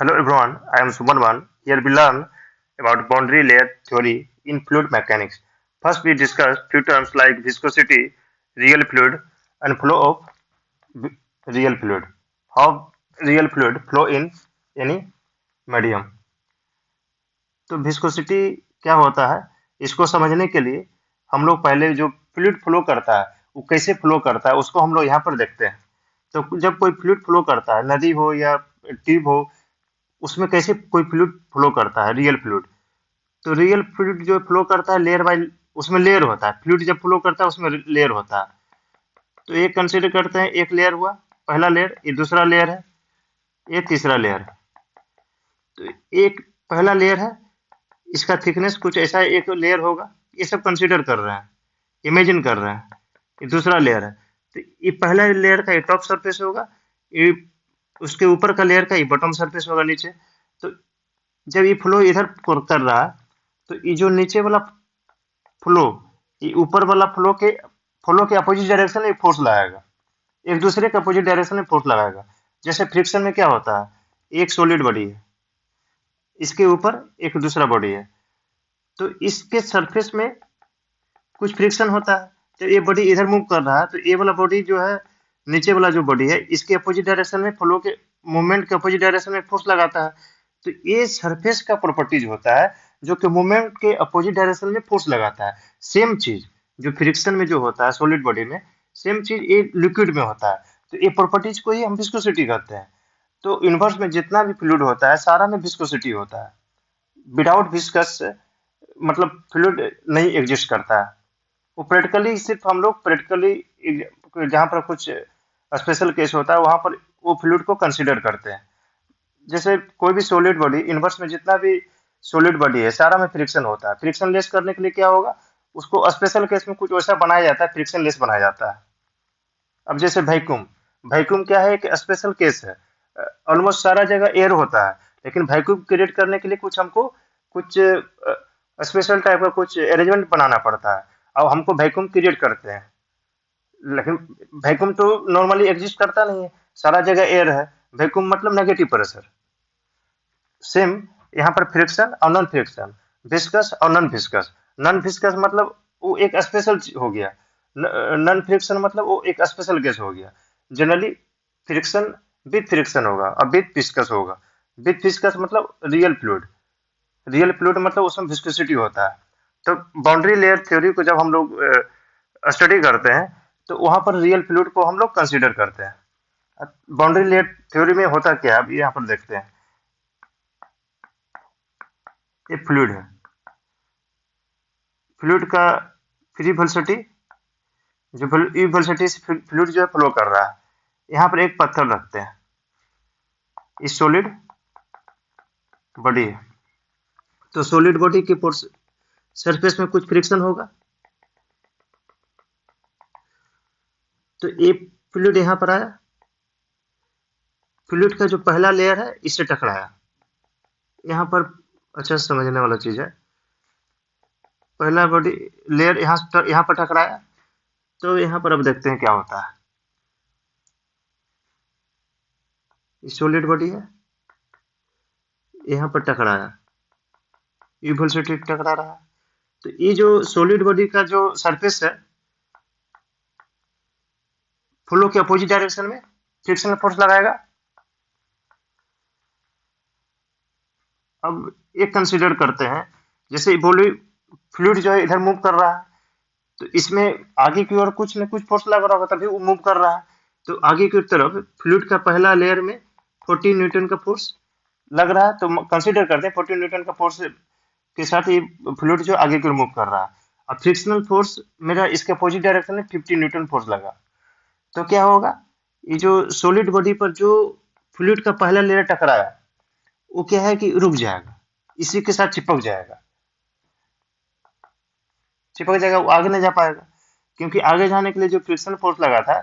Hello everyone, I am Sumanwan. Here we learn about boundary layer theory in fluid mechanics. First, we discuss few terms like viscosity, real fluid, and flow of vi- real fluid. How real fluid flow in any medium. तो viscosity क्या होता है? इसको समझने के लिए हम लोग पहले जो फ्लूइड फ्लो करता है वो कैसे फ्लो करता है उसको हम लोग यहाँ पर देखते हैं। तो जब कोई फ्लूइड फ्लो करता है, नदी हो या ट्यूब हो, उसमें कैसे कोई फ्लूइड फ्लो करता है, रियल फ्लूइड। तो रियल फ्लूइड जो फ्लो करता है लेयर बाय, उसमें लेयर होता है। फ्लूइड जब फ्लो करता है उसमें लेयर होता है। तो एक कंसिडर करते हैं, एक लेयर हुआ, पहला लेयर, ये दूसरा लेयर है, ये तीसरा लेयर है। तो एक पहला लेयर है, इसका थिकनेस कुछ ऐसा एक लेयर होगा। ये सब कंसिडर कर रहे हैं, इमेजिन कर रहे हैं। ये दूसरा लेयर है, तो ये पहला लेयर का ये टॉप सरफेस होगा, ये उसके ऊपर का लेयर का ये बॉटम सरफेस होगा नीचे। तो जब ये फ्लो इधर कर रहा है तो ये जो नीचे वाला फ्लो, ये ऊपर वाला फ्लो के अपोजिट डायरेक्शन में फोर्स लगाएगा, एक दूसरे के अपोजिट डायरेक्शन में फोर्स लगाएगा। जैसे फ्रिक्शन में क्या होता है, एक सॉलिड बॉडी है, इसके ऊपर एक दूसरा बॉडी है, तो इसके सरफेस में कुछ फ्रिक्शन होता है। तो ये बॉडी इधर मूव कर रहा है तो ये वाला बॉडी जो है, नीचे वाला जो बॉडी है, इसके अपोजिट डायरेक्शन में फ्लो के मूवमेंट के अपोजिट डायरेक्शन में फोर्स लगाता है। तो ये सरफेस का प्रॉपर्टीज होता है जो कि मूवमेंट के अपोजिट डायरेक्शन में फोर्स लगाता है। सेम चीज जो फ्रिक्शन में जो होता है सॉलिड बॉडी में, सेम चीज ये लिक्विड में होता है। तो ये प्रॉपर्टीज को ही हम विस्कोसिटी कहते हैं। तो यूनिवर्स में जितना भी फ्लूइड होता है सारा में विस्कोसिटी होता है। विदाउट विस्कस मतलब फ्लूइड नहीं एग्जिस्ट करता है। वो प्रैक्टिकली सिर्फ हम लोग प्रैक्टिकली जहाँ पर कुछ स्पेशल केस होता है वहां पर वो फ्लूइड को कंसीडर करते हैं। जैसे कोई भी सॉलिड बॉडी, इनवर्स में जितना भी सॉलिड बॉडी है सारा में फ्रिक्शन होता है। फ्रिक्शन लेस करने के लिए क्या होगा, उसको स्पेशल केस में कुछ वैसा बनाया जाता है, फ्रिक्शन लेस बनाया जाता है। अब जैसे वैक्यूम, वैक्यूम क्या है, एक स्पेशल केस है। ऑलमोस्ट सारा जगह एयर होता है, लेकिन वैक्यूम क्रिएट करने के लिए कुछ हमको कुछ स्पेशल टाइप का कुछ अरेंजमेंट बनाना पड़ता है। अब हमको वैक्यूम क्रिएट करते हैं, लेकिन वैक्यूम तो नॉर्मली एग्जिस्ट करता नहीं है, सारा जगह एयर है। वैक्यूम मतलब नेगेटिव प्रेशर। सेम यहाँ पर फ्रिक्शन और नॉन फ्रिक्शन, विस्कस और नॉन विस्कस। नॉन विस्कस मतलब वो एक स्पेशल हो गया, नॉन फ्रिक्शन मतलब वो एक स्पेशल केस हो गया। जनरली फ्रिक्शन विथ फ्रिक्शन होगा और विथ विस्कस होगा। विथ विस्कस मतलब रियल फ्लूइड, रियल फ्लूइड मतलब उसमें विस्कोसिटी होता है। तो बाउंड्री लेयर थ्योरी को जब हम लोग स्टडी करते हैं तो वहां पर रियल फ्लूइड को हम लोग कंसीडर करते हैं। बाउंड्री लेयर थ्योरी में होता क्या है, अब यहाँ पर देखते हैं। ये फ्लूइड है, फ्लूइड का फ्री वेलोसिटी, जो ई वेलोसिटी से फ्लूइड जो है फ्लो कर रहा है। यहाँ पर एक पत्थर रखते हैं, इस सॉलिड बॉडी है, तो सॉलिड बॉडी के सरफेस में कुछ फ्रिक्शन होगा। तो ये फ्लूइड यहाँ पर आया, फ्लूइड का जो पहला लेयर है इससे टकराया। यहाँ पर अच्छा समझने वाला चीज है, पहला बॉडी लेयर यहाँ पर टकराया। तो यहाँ पर अब देखते हैं क्या होता है। सॉलिड बॉडी है, यहाँ पर टकराया, ई वेलोसिटी टकरा रहा है। तो ये जो सॉलिड बॉडी का जो सरफेस है, फ्लो के अपोजिट डायरेक्शन में फ्रिक्शनल फोर्स लगाएगा। अब एक कंसीडर करते हैं, जैसे बोली फ्लूइड जो है इधर मूव कर रहा है, तो इसमें आगे की ओर कुछ न कुछ फोर्स लग रहा होगा तभी वो मूव कर रहा है। तो आगे की तरफ फ्लूइड का पहला लेयर में 14 न्यूटन का फोर्स लग रहा है। तो कंसीडर करते हैं 14 न्यूटन का फोर्स के साथ ये फ्लूइड जो आगे की ओर मूव कर रहा है। अब फ्रिक्शनल फोर्स मेरा इसके अपोजिट डायरेक्शन में 50 न्यूटन फोर्स लगा। तो क्या होगा, ये जो सॉलिड बॉडी पर जो फ्लूइड का पहला लेयर टकराया वो क्या है कि रुक जाएगा, इसी के साथ चिपक जाएगा। चिपक जाएगा, वो आगे नहीं जा पाएगा, क्योंकि आगे जाने के लिए जो फ्रिक्शन फोर्स लगा था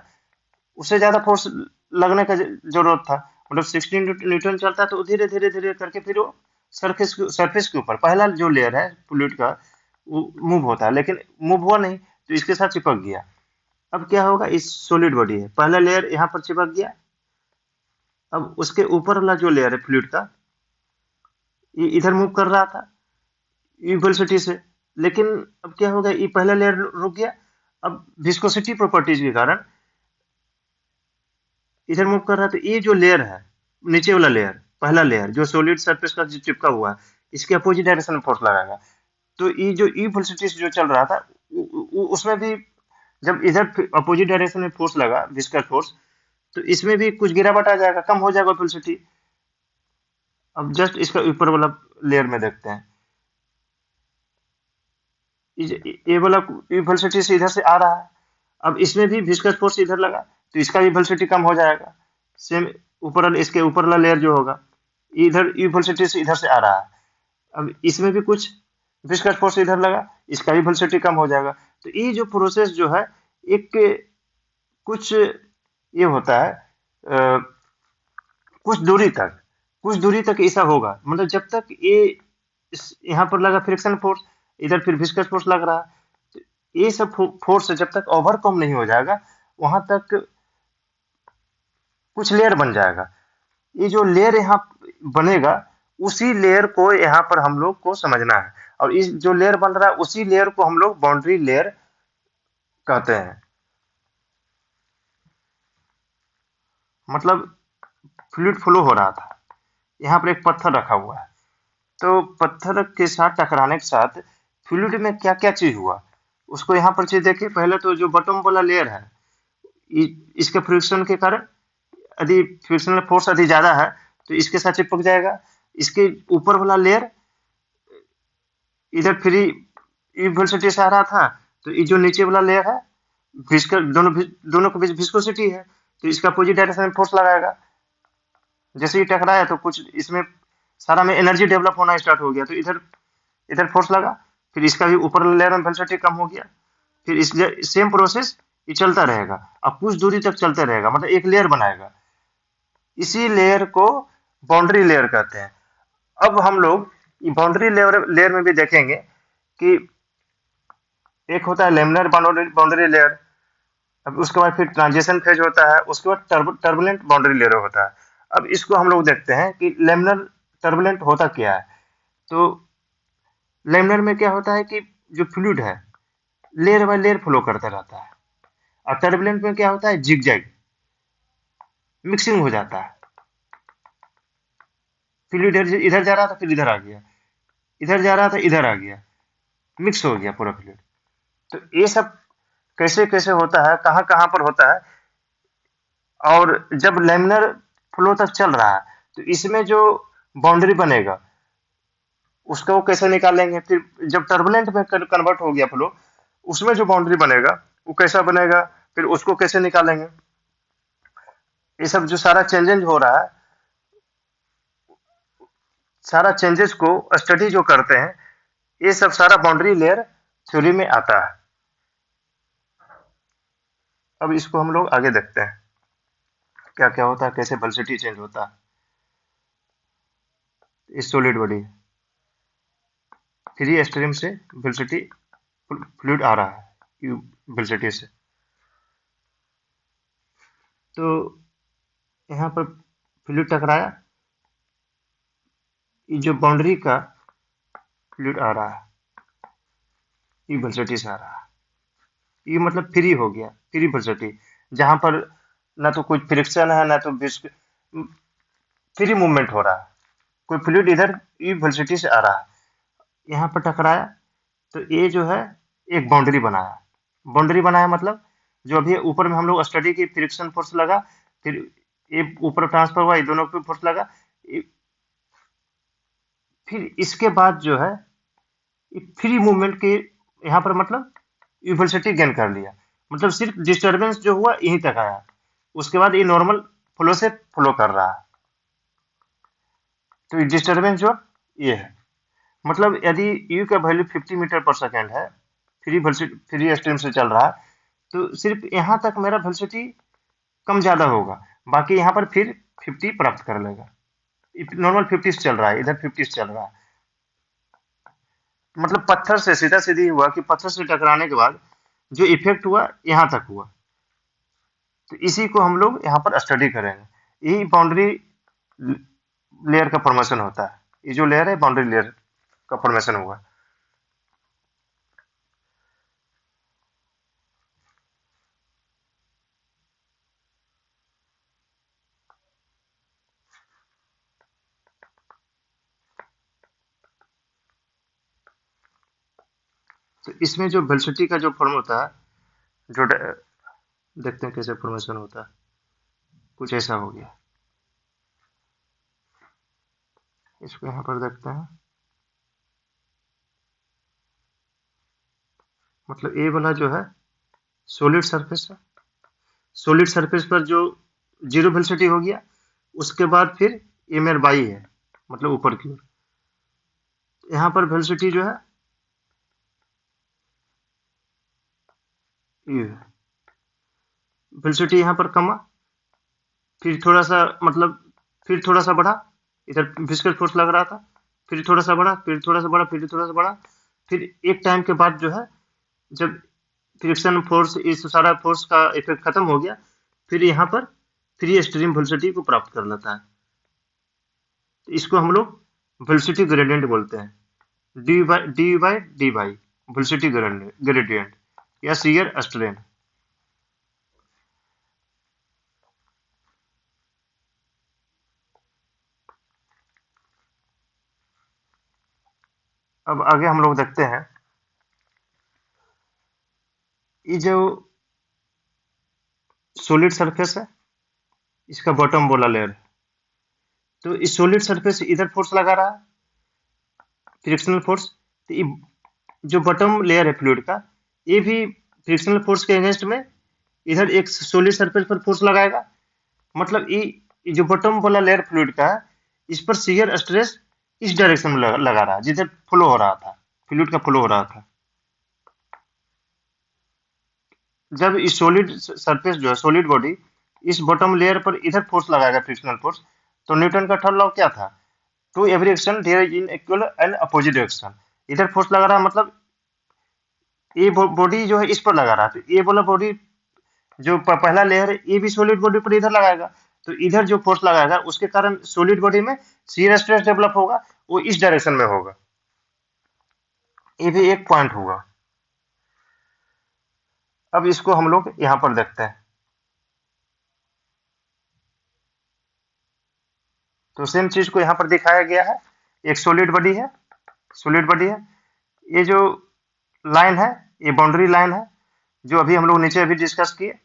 उससे ज्यादा फोर्स लगने का जरूरत था। मतलब 16 न्यूटन चलता है तो धीरे धीरे धीरे करके फिर वो सरफेस के ऊपर पहला जो लेयर है फ्लूइड का वो मूव होता है, लेकिन मूव हुआ नहीं तो इसके साथ चिपक गया। अब क्या होगा, इस सॉलिड बॉडी है, पहला लेयर यहाँ पर चिपक गया। अब उसके ऊपर वाला जो लेयर है फ्लूइड का, ये इधर मूव कर रहा था ई वेलोसिटी से, लेकिन अब क्या होगा, ये पहला लेयर रुक गया। अब विस्कोसिटी प्रॉपर्टीज के कारण इधर मूव कर रहा है, तो ये जो लेयर है, नीचे वाला लेयर, पहला लेयर जो सॉलिड सरफेस का जो चिपका हुआ है, इसके अपोजिट डायरेक्शन में फोर्स लगाएगा। तो ये जो ई वेलोसिटी से जो चल रहा था, उसमें भी जब इधर अपोजिट डायरेक्शन में फोर्स लगा, विस्कस फोर्स, तो इसमें भी कुछ गिरावट आ जाएगा, कम हो जाएगा वेलोसिटी। अब जस्ट इसका ऊपर वाला लेयर में देखते हैं, ये वाला वेलोसिटी से इधर से आ रहा है। अब इसमें भी विस्कस फोर्स इधर लगा, तो इसका भी वेलोसिटी कम हो जाएगा। सेम ऊपर वाला, इसके ऊपर वाला लेयर जो होगा, इधर ई वेलोसिटी से इधर से आ रहा है। अब इसमें भी कुछ विस्कस फोर्स इधर लगा, इसका भी वेलोसिटी कम हो जाएगा। तो ये जो प्रोसेस जो है, एक कुछ ये होता है, कुछ दूरी तक, कुछ दूरी तक ऐसा होगा। मतलब जब तक ये यहाँ पर लगा फ्रिक्शन फोर्स, इधर फिर विस्कस फोर्स लग रहा है, तो ये सब फोर्स जब तक ओवरकम नहीं हो जाएगा, वहां तक कुछ लेयर बन जाएगा। ये जो लेयर यहाँ बनेगा, उसी लेयर को यहाँ पर हम लोग को समझना है। और इस जो लेयर बन रहा है, उसी लेयर को हम लोग बाउंड्री लेयर कहते हैं। मतलब फ्लूइड फ्लो हो रहा था, यहाँ पर एक पत्थर रखा हुआ है, तो पत्थर के साथ टकराने के साथ फ्लूइड में क्या क्या चीज हुआ, उसको यहाँ पर चीज देखिए। पहले तो जो बॉटम वाला लेयर है, इसके फ्रिक्शन के कारण, यदि फ्रिक्शनल फोर्स यदि ज्यादा है, तो इसके साथ चिपक जाएगा। इसके ऊपर वाला लेयर इधर फ्री वेलोसिटी से आ रहा था, तो ये जो नीचे वाला लेयर है, दोनों के बीच विस्कोसिटी है, तो इसका अपोजिट डायरेक्शन में फोर्स लगाएगा। जैसे ही टकराया तो कुछ इसमें सारा में एनर्जी डेवलप होना स्टार्ट हो गया, तो इधर इधर फोर्स लगा, फिर इसका भी ऊपर लेयर में वेलोसिटी कम हो गया। फिर इस सेम प्रोसेस ये चलता रहेगा, अब कुछ दूरी तक चलते रहेगा, मतलब एक लेयर बनाएगा। इसी लेयर को बाउंड्री लेयर कहते हैं। अब हम लोग बाउंड्री लेयर में भी देखेंगे कि एक होता है लेमिनर बाउंड्री लेयर, अब उसके बाद फिर ट्रांजिशन फेज होता है, उसके बाद टर्बुलेंट बाउंड्री लेयर होता है। अब इसको हम लोग देखते हैं कि लेमिनर टर्बुलेंट होता क्या है। तो लेमिनर में क्या होता है कि जो फ्लूइड है, लेयर बाय लेयर फ्लो करता रहता है। और टर्बुलेंट में क्या होता है, जिगजैग मिक्सिंग हो जाता है। फ्लूइड इधर जा रहा था, फिर इधर आ गया, इधर जा रहा था, इधर आ गया, मिक्स हो गया पूरा फ्लूइड। तो ये सब कैसे कैसे होता है, कहाँ कहाँ पर होता है। और जब लेमिनर फ्लो तक चल रहा है, तो इसमें जो बाउंड्री बनेगा, उसका वो कैसे निकालेंगे। फिर जब टर्बुलेंट में कन्वर्ट हो गया फ्लो, उसमें जो बाउंड्री बनेगा वो कैसा बनेगा, फिर उसको कैसे निकालेंगे। ये सब जो सारा चेंजेस हो रहा है, सारा चेंजेस को स्टडी जो करते हैं, ये सब सारा बाउंड्री लेयर थ्योरी में आता है। अब इसको हम लोग आगे देखते हैं क्या क्या होता है, कैसे वेलोसिटी चेंज होता है। इस सॉलिड बॉडी फ्री स्ट्रीम से वेलोसिटी, फ्लूइड आ रहा है वेलोसिटी से, तो यहाँ पर फ्लूइड टकराया, ये जो बाउंड्री का फ्लूइड आ रहा है, ये वेलोसिटी से आ रहा है, ये मतलब फ्री हो गया, फ्री वेलोसिटी, जहां पर ना तो कोई फ्रिक्शन है, ना तो फ्री मूवमेंट हो रहा है। कोई फ्लूइड इधर ये वेलोसिटी से आ रहा है, यहाँ पर टकराया, तो ये जो है एक बाउंड्री बनाया। बाउंड्री बनाया मतलब जो अभी ऊपर में हम लोग स्टडी की, फ्रिक्शन फोर्स लगा, फिर ये ऊपर ट्रांसफर हुआ, ये दोनों पे फोर्स लगा, फिर इसके बाद जो है फ्री मूवमेंट के यहाँ पर मतलब वेलोसिटी गेन कर लिया। मतलब सिर्फ डिस्टरबेंस जो हुआ यहीं तक आया, उसके बाद ये नॉर्मल फ्लो से फ्लो कर रहा है। तो ये डिस्टरबेंस जो ये है, मतलब यदि यू का वैल्यू 50 मीटर पर सेकेंड है, फ्री स्ट्रीम से चल रहा है, तो सिर्फ यहाँ तक मेरा वेलोसिटी कम ज्यादा होगा, बाकी यहाँ पर फिर 50 प्राप्त कर लेगा। नॉर्मल 50 से चल रहा है, इधर 50 से चल रहा है। मतलब पत्थर से सीधा सीधी हुआ कि पत्थर से टकराने के बाद जो इफेक्ट हुआ यहाँ तक हुआ, तो इसी को हम लोग यहाँ पर स्टडी करेंगे। यही बाउंड्री लेयर का फॉर्मेशन होता है। ये जो लेयर है बाउंड्री लेयर का फॉर्मेशन हुआ। तो इसमें जो वेलोसिटी का जो फॉर्म होता है, जो देखते हैं कैसे फॉर्मेशन होता है, कुछ ऐसा हो गया। इसको यहाँ पर देखते हैं, मतलब ए वाला जो है सॉलिड सरफेस है, सॉलिड सरफेस पर जो जीरो वेलोसिटी हो गया, उसके बाद फिर ए मेर बाई है, मतलब ऊपर की ओर। यहाँ पर वेलोसिटी जो है ये है, वेलोसिटी यहाँ पर कमा, फिर थोड़ा सा मतलब फिर थोड़ा सा बढ़ा, इधर विस्कस फोर्स लग रहा था, फिर थोड़ा सा बढ़ा, फिर थोड़ा सा बढ़ा, फिर थोड़ा सा बढ़ा, फिर एक टाइम के बाद जो है जब फ्रिक्शन फोर्स इस सारा फोर्स का इफेक्ट खत्म हो गया, फिर यहाँ पर फ्री स्ट्रीम वेलोसिटी को प्राप्त कर लेता है। तो इसको हम लोग वेलोसिटी ग्रेडियंट बोलते हैं, डी बाई वेलोसिटी ग्रेडियंट या शियर स्ट्रेन। अब आगे हम लोग देखते हैं, ये जो सॉलिड सरफेस है, इसका बॉटम वाला लेयर है, तो इस सॉलिड सरफेस इधर फोर्स लगा रहा है, फ्रिक्शनल फोर्स। तो ये जो बॉटम लेयर है फ्लूइड का, ये भी फ्रिक्शनल फोर्स के अगेंस्ट में इधर एक सॉलिड सरफेस पर फोर्स लगाएगा। मतलब ये जो बॉटम वाला लेयर फ्लूइड का है, इस पर शियर स्ट्रेस इस डायरेक्शन में लगा रहा है, जिधर फ्लो हो रहा था, फ्लूइड का फ्लो हो रहा था। जब इस सॉलिड सरफेस जो है सॉलिड बॉडी इस बॉटम लेयर पर इधर फोर्स लगाएगा फ्रिक्शनल फोर्स, तो न्यूटन का थर्ड लॉ क्या था? To every action there is in equal and opposite direction. इधर फोर्स लगा रहा है, मतलब ये बॉडी जो है इस पर लगा रहा है, तो ये वाला बॉडी जो पहला लेयर है ये भी सॉलिड बॉडी पर इधर लगाएगा, तो इधर जो फोर्स लगाएगा उसके कारण सॉलिड बॉडी में शियर स्ट्रेस डेवलप होगा, वो इस डायरेक्शन में होगा। ये भी एक पॉइंट होगा। अब इसको हम लोग यहाँ पर देखते हैं, तो सेम चीज को यहाँ पर दिखाया गया है। एक सॉलिड बॉडी है, सॉलिड बॉडी है, ये जो लाइन है ये बाउंड्री लाइन है, जो अभी हम लोग नीचे अभी डिस्कस किए।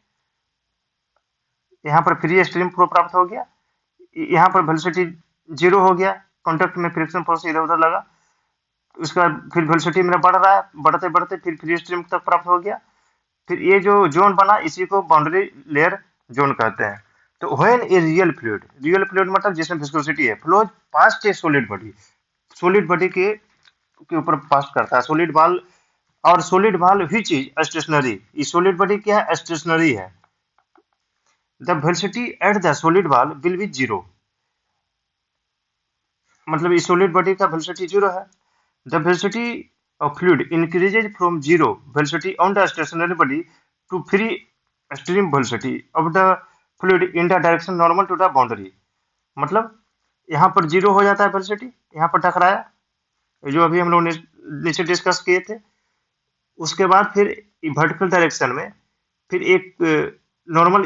यहाँ पर फ्री स्ट्रीम फ्लो प्राप्त हो गया, यहाँ पर वेलोसिटी जीरो हो गया, कॉन्टेक्ट में फ्रिक्शन फोर्स इधर उधर लगा, उसके बाद फिर वेलोसिटी मेरा बढ़ रहा है, बढ़ते बढ़ते फिर फ्री स्ट्रीम तक प्राप्त हो गया। फिर ये जो जोन बना इसी को बाउंड्री लेयर जोन कहते हैं। तो व्हेन ए रियल फ्लूइड मतलब जिसमें विस्कोसिटी है, फ्लोज पास्ट ए सॉलिड बॉडी, सॉलिड बॉडी के ऊपर पास करता है, सॉलिड बॉल। और solid ball which is stationary, ये सॉलिड बॉडी क्या है? स्टेशनरी है। The velocity at the solid ball will be zero, मतलब ये सॉलिड बॉडी का वेलोसिटी जीरो है। The velocity of fluid increases from zero velocity on the stationary body to free stream velocity of the fluid in the direction normal to the boundary। मतलब यहाँ पर zero हो जाता है velocity, यहाँ पर टकराया, जो अभी हम लोग नीचे डिस्कस किए थे। उसके बाद फिर वर्टिकल डायरेक्शन में फिर एक नॉर्मल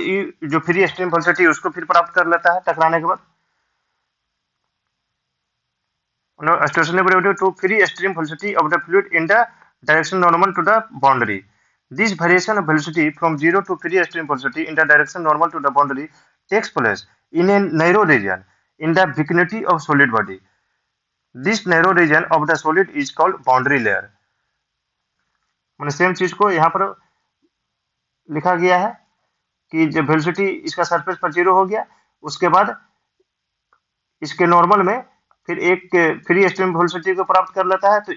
जो फ्री स्ट्रीम वेलोसिटी उसको फिर प्राप्त कर लेता है टकराने के बाद। No, stationary body to free stream velocity of the fluid in the direction normal to the boundary। This variation of velocity from zero to free stream velocity in the direction normal to the boundary takes place in a narrow region in the vicinity of solid body। This narrow region of the solid is called boundary layer। मैंने same चीज को यहाँ पर लिखा गया है कि जब वेलोसिटी इसका सरफेस पर जीरो हो गया, उसके बाद इसके नॉर्मल में फिर एक फ्री स्ट्रीम वेलोसिटी को प्राप्त कर लेता है। तो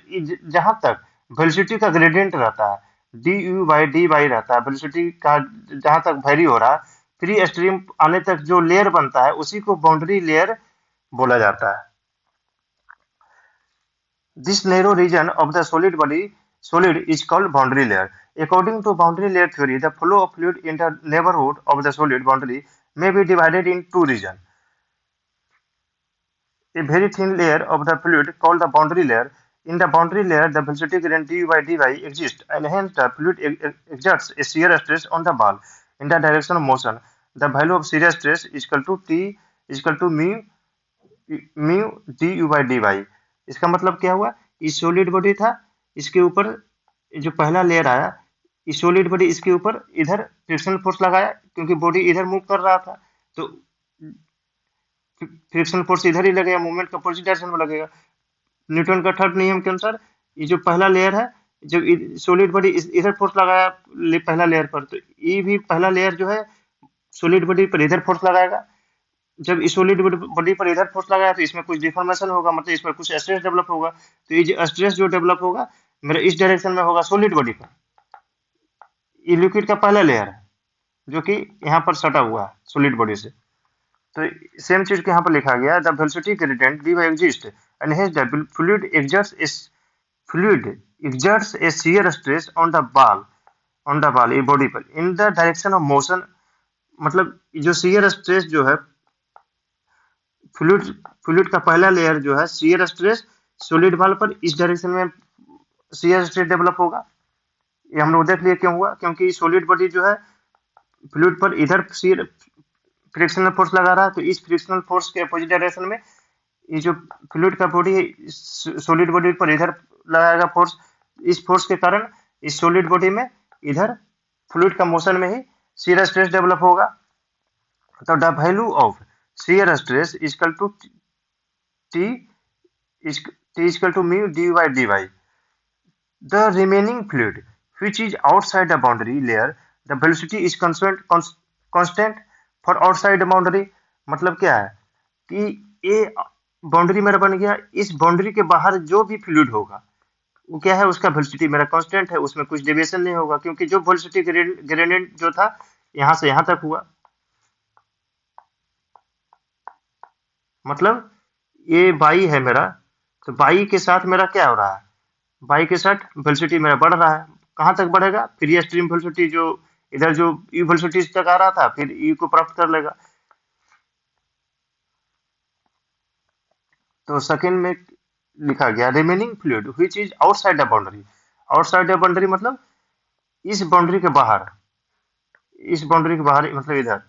जहां तक वेलोसिटी का ग्रेडियंट रहता है, D you by D by रहता है, वेलोसिटी का जहां तक वेरी हो रहा है, फ्री स्ट्रीम आने तक जो लेयर बनता है उसी को बाउंड्री लेयर बोला जाता है। This narrow region of the solid body solid is called boundary layer। According to boundary layer theory, the flow of fluid in the neighborhood of the solid boundary may be divided in two regions। a very thin layer of the fluid called the boundary layer. In the boundary layer, the velocity gradient du by dy exists, and hence the fluid exerts a shear stress on the ball in the direction of motion. The value of shear stress is equal to T is equal to mu du by dy. इसका मतलब क्या हुआ? ये solid body था, इसके ऊपर जो पहला लेयर आया, ये सॉलिड बॉडी इसके ऊपर इधर फ्रिक्शनल फोर्स लगाया क्योंकि बॉडी इधर मूव कर रहा था, तो फ्रिक्शनल फोर्स इधर ही लगेगा, मूवमेंट का अपोजिट डायरेक्शन में लगेगा। न्यूटन का थर्ड नियम के अनुसार ये जो पहला लेयर है, जब सॉलिड बॉडी इधर फोर्स लगाया पहला लेयर पर, तो ये भी पहला लेयर जो है सॉलिड बॉडी पर इधर फोर्स लगाएगा। जब इस सॉलिड बॉडी पर इधर फोर्स लगाया तो इसमें कुछ डिफॉर्मेशन होगा, मतलब इस पर कुछ स्ट्रेस डेवलप होगा। तो ये जो स्ट्रेस जो डेवलप होगा मेरा इस डायरेक्शन में होगा सॉलिड बॉडी पर। ये लिक्विड का पहला लेयर है जो कि यहाँ पर सटा हुआ है सॉलिड बॉडी से। तो सेम चीज के यहाँ पर लिखा गया, the velocity gradient dy exist and hence the fluid exerts a shear stress on the ball ये बॉडी पर in the direction of motion। मतलब जो shear stress जो है फ्लूइड का पहला लेयर जो है shear stress सॉलिड बॉल पर इस डायरेक्शन में shear stress डेवलप होगा। ये हम लोग देख लिए क्यों हुआ, क्योंकि सॉलिड बॉडी जो है फ्लूइड पर इधर shear फ्रिक्शनल फोर्स लगा रहा है, तो इस फ्रिक्शनल फोर्स के अपोजिट डायरेक्शन में ये जो फ्लूइड का बॉडी है सॉलिड बॉडी पर इधर लगाएगा फोर्स। इस फोर्स के कारण इस सॉलिड बॉडी में इधर फ्लूइड का मोशन में ही shear स्ट्रेस डेवलप होगा। तो the value of shear stress equal to T equal to mu dy by dy। The remaining fluid which is outside the boundary layer, the velocity is constant for outside boundary। मतलब क्या है कि ये boundary मेरा बन गया, इस boundary के बाहर जो भी फ्लूइड होगा वो क्या है, उसका वेलोसिटी मेरा कांस्टेंट है, उसमें कुछ डेविएशन नहीं होगा, क्योंकि जो वेलोसिटी ग्रेडिएंट जो था यहाँ से यहाँ तक हुआ। मतलब ये बाई है मेरा, तो बाई के साथ मेरा क्या हो रहा है, बाई के साथ वेलोसिटी मेरा बढ़ रहा है। कहाँ तक बढ़ेगा? फ्री स्ट्रीम वेलोसिटी जो इधर जो यू वेलोसिटी तक आ रहा था, फिर यू को प्राप्त कर लेगा। तो सेकंड में लिखा गया remaining fluid which is outside the boundary. Outside the boundary मतलब इस बाउंड्री के बाहर, इस बाउंड्री के बाहर मतलब इधर,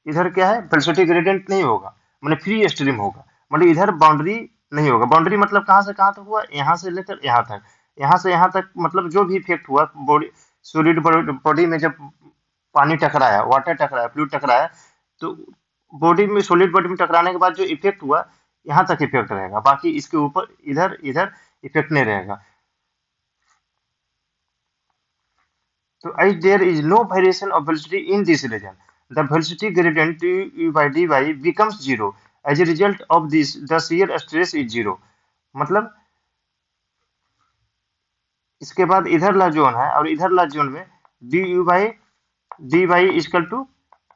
इधर क्या है वेलोसिटी ग्रेडिएंट नहीं होगा, मतलब फ्री स्ट्रीम होगा, मतलब इधर बाउंड्री नहीं होगा। बाउंड्री मतलब कहाँ से कहाँ तक हुआ, यहाँ से लेकर यहाँ तक, यहाँ से यहाँ तक, मतलब जो भी इफेक्ट हुआ बॉडी सॉलिड बॉडी में, जब पानी टकराया, वाटर टकराया, फ्लूइड टकराया, तो बॉडी में सॉलिड बॉडी में टकराने के बाद जो इफेक्ट हुआ यहाँ तक इफेक्ट रहेगा, बाकी इसके ऊपर इधर इधर इफेक्ट नहीं रहेगा। तो as there is no variation of velocity in this region, the velocity gradient du by dy becomes zero. As a result of this, the shear stress is zero। मतलब इसके बाद इधर ला जोन है और इधर ला जोन में du by dy equal to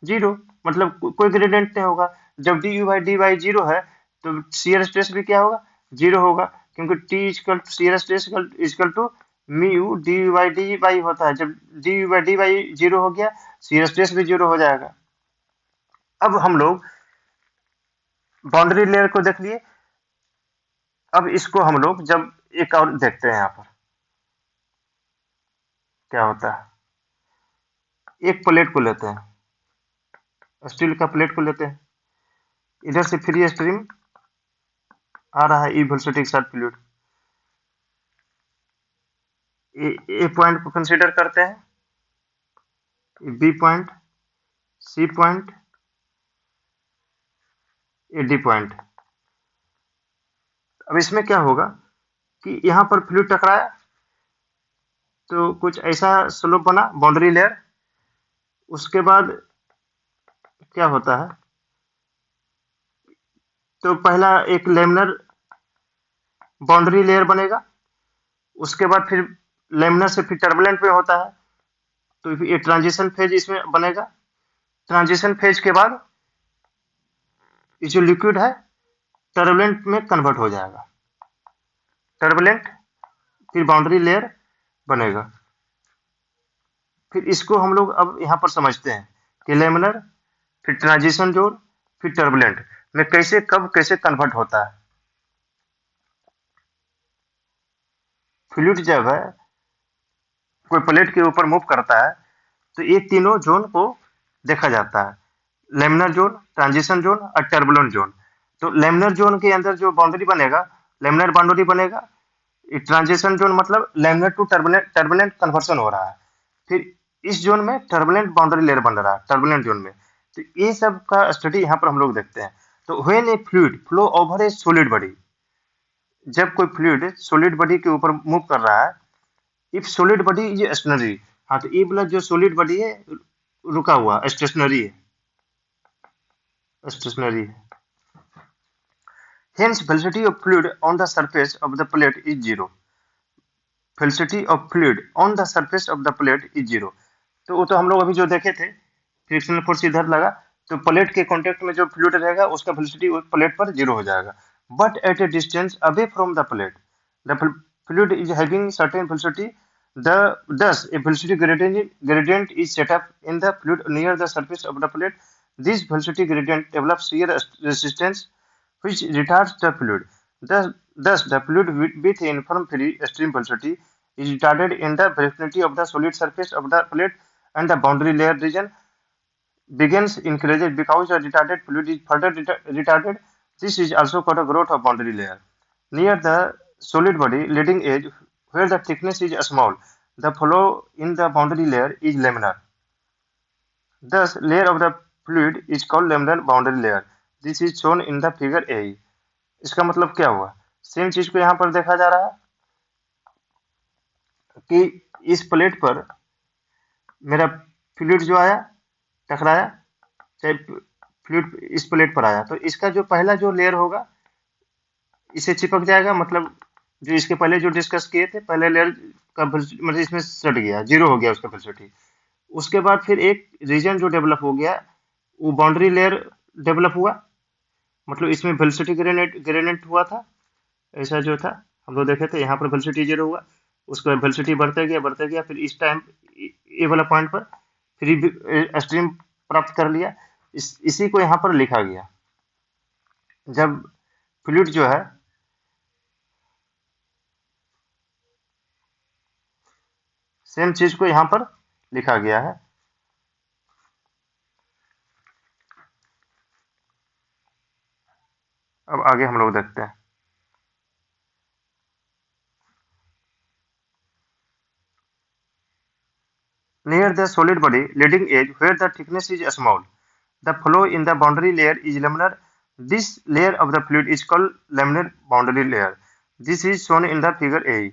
zero, मतलब कोई ग्रेडियंट नहीं होगा। जब du by dy जीरो है तो shear स्ट्रेस भी क्या होगा, जीरो होगा, क्योंकि t equal to shear stress equal to mu du by dy होता है। जब du by dy जीरो हो गया, shear स्ट्रेस भी जीरो हो जाएगा। अब हम लोग बाउंड्री लेयर को देख लिए, अब इसको हम लोग जब एक और देखते हैं यहाँ पर क्या होता है। एक प्लेट को लेते हैं, स्टील का प्लेट को लेते हैं, इधर से फ्री स्ट्रीम आ रहा है ई वेलोसिटी के साथ फ्लूइड। ए पॉइंट को कंसीडर करते हैं, B point, C point, A D point. अब इसमें क्या होगा कि यहाँ पर फ्लूइड टकराया तो कुछ ऐसा स्लोप बना बाउंड्री लेयर, उसके बाद क्या होता है, तो पहला एक लेमिनर बाउंड्री लेयर बनेगा, उसके बाद फिर लेमिनर से फिर टर्बुलेंट में होता है, तो ये ट्रांजिशन फेज इसमें बनेगा। ट्रांजिशन फेज के बाद ये जो लिक्विड है टर्बुलेंट में कन्वर्ट हो जाएगा, टर्बुलेंट, फिर बाउंड्री लेयर बनेगा। फिर इसको हम लोग अब यहाँ पर समझते हैं कि लेमिनर, फिर ट्रांजिशन जोन, फिर टर्बुलेंट में कैसे कब कैसे कन्वर्ट होता है। फ्लूइड जब है कोई प्लेट के ऊपर मूव करता है तो ये तीनों जोन को देखा जाता है, लेमिनर जोन, ट्रांजिशन जोन और टर्बुलेंट जोन। तो लेमिनर जोन के अंदर जो बाउंड्री बनेगा, लेमिनर बाउंड्री बनेगा। ये ट्रांजिशन जोन मतलब laminar to turbulent turbulent conversion हो रहा है। फिर इस जोन में टर्बुलेंट बाउंड्री लेयर बन रहा है, टर्बुलेंट जोन में। तो ये सब का स्टडी यहाँ पर हम लोग देखते हैं। तो when A fluid flow over A solid body, जब कोई फ्लूइड सॉलिड बॉडी के ऊपर मूव कर रहा है, if solid body is stationary, हाँ तो ये वाला जो सॉलिड बॉडी है रुका हुआ, स्टेशनरी है, स्टेशनरी है। Hence, velocity of fluid on the surface of the plate is zero. Velocity of fluid on the surface of the plate is zero. तो वो तो हम लोग अभी जो देखे थे, फ्रिक्शनल फोर्स इधर लगा तो प्लेट के कांटेक्ट में जो फ्लूइड रहेगा उसका वेलोसिटी उस प्लेट पर जीरो हो जाएगा। But at A distance away from the plate the fluid is having certain velocity, thus a velocity gradient is set up in the fluid near the surface of the plate. This velocity gradient develops shear resistance which retards the fluid. Thus the fluid with uniform free stream velocity is retarded in the vicinity of the solid surface of the plate, and the boundary layer region begins increases because the retarded fluid is further retarded. This is also called a growth of boundary layer. Near the solid body leading edge, where the thickness is small, the flow in the boundary layer is laminar. Thus, layer of the fluid is called laminar boundary layer. This is shown in the figure A. इसका मतलब क्या हुआ? Same चीज को यहाँ पर देखा जा रहा है कि इस प्लेट पर मेरा फ्लूइड जो आया टकराया, चाहे फ्लूइड इस प्लेट पर आया, तो इसका जो पहला जो लेयर होगा इसे चिपक जाएगा, मतलब जो इसके पहले जो डिस्कस किए थे, पहले लेयर का मतलब इसमें सट गया, जीरो हो गया उसका वेलोसिटी। उसके बाद फिर एक रीजन जो डेवलप हो गया वो बाउंड्री लेयर डेवलप हुआ, मतलब इसमें वेलोसिटी ग्रेडिएंट हुआ था। ऐसा जो था हम लोग देखे थे, यहाँ पर वेलोसिटी जीरो हुआ, उसके बाद वेलोसिटी बढ़ते गया, फिर इस टाइम ए वाला पॉइंट पर फ्री स्ट्रीम प्राप्त कर लिया। इसी को यहाँ पर लिखा गया। जब फ्लूइड जो है सेम चीज को यहाँ पर लिखा गया है। अब आगे हम लोग देखते हैं। Near the solid body leading edge, where the thickness is small, the flow in the boundary layer is laminar. This layer of the fluid is called laminar boundary layer. This is shown in the figure A.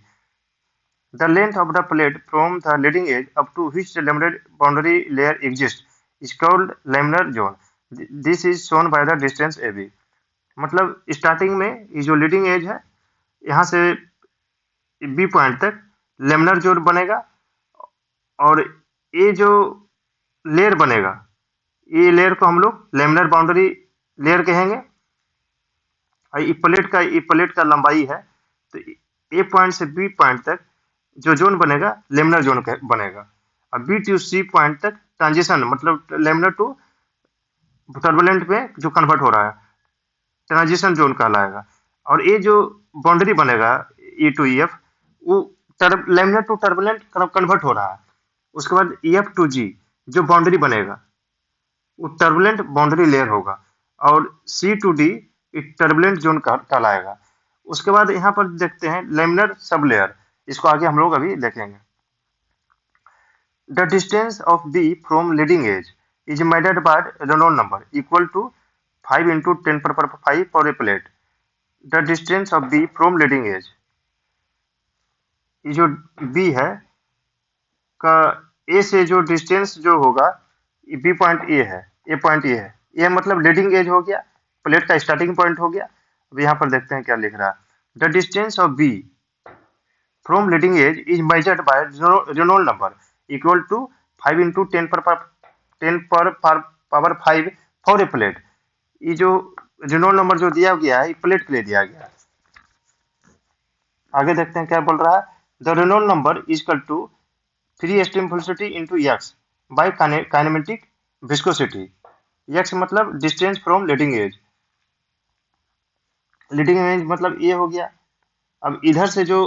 The length of the plate from the leading edge up to which the laminar boundary layer exists is called laminar zone. This is shown by the distance AB. मतलब starting में ये जो leading edge है यहाँ से B point तक laminar zone बनेगा, और ये जो लेयर बनेगा ये लेयर को हम लोग लेमिनर बाउंड्री लेयर कहेंगे। और ये प्लेट का लंबाई है, तो ए पॉइंट से बी पॉइंट तक जो जोन बनेगा लेमिनर जोन बनेगा, और बी टू सी पॉइंट तक ट्रांजिशन मतलब लेमिनर टू टर्बुलेंट में जो कन्वर्ट हो रहा है ट्रांजिशन जोन कहलाएगा। और ये जो बाउंड्री बनेगा ई टू ई एफ वो लेमिनर टू टर्बुलेंट कन्वर्ट हो रहा है। उसके बाद ई एफ टू जी जो बाउंड्री बनेगा वो टर्बुलेंट बाउंड्री लेयर होगा, और सी टू डी टर्बुलेंट जोन कहलाएगा। उसके बाद यहाँ पर देखते हैं लेमिनर सब लेयर, इसको आगे हम लोग अभी देखेंगे। The distance of B from leading edge is measured by Reynold number equal to 5 into 10⁵ for a plate. The distance of B from leading edge, ये जो B है का A से जो डिस्टेंस जो होगा B पॉइंट A है, A point A है, ये मतलब लीडिंग एज हो गया, प्लेट का स्टार्टिंग पॉइंट हो गया। अब यहाँ पर देखते हैं क्या लिख रहा है। The distance of B from leading edge is measured by Reynolds number equal to 5 into 10⁵ for a plate. ये जो रेनॉल्ड नंबर जो दिया गया है प्लेट के लिए दिया गया है। आगे देखते हैं क्या बोल रहा है। The Reynold number is equal to free stream velocity into X by kinematic viscosity. X मतलब distance from leading edge, leading edge मतलब ये हो गया। अब इधर से जो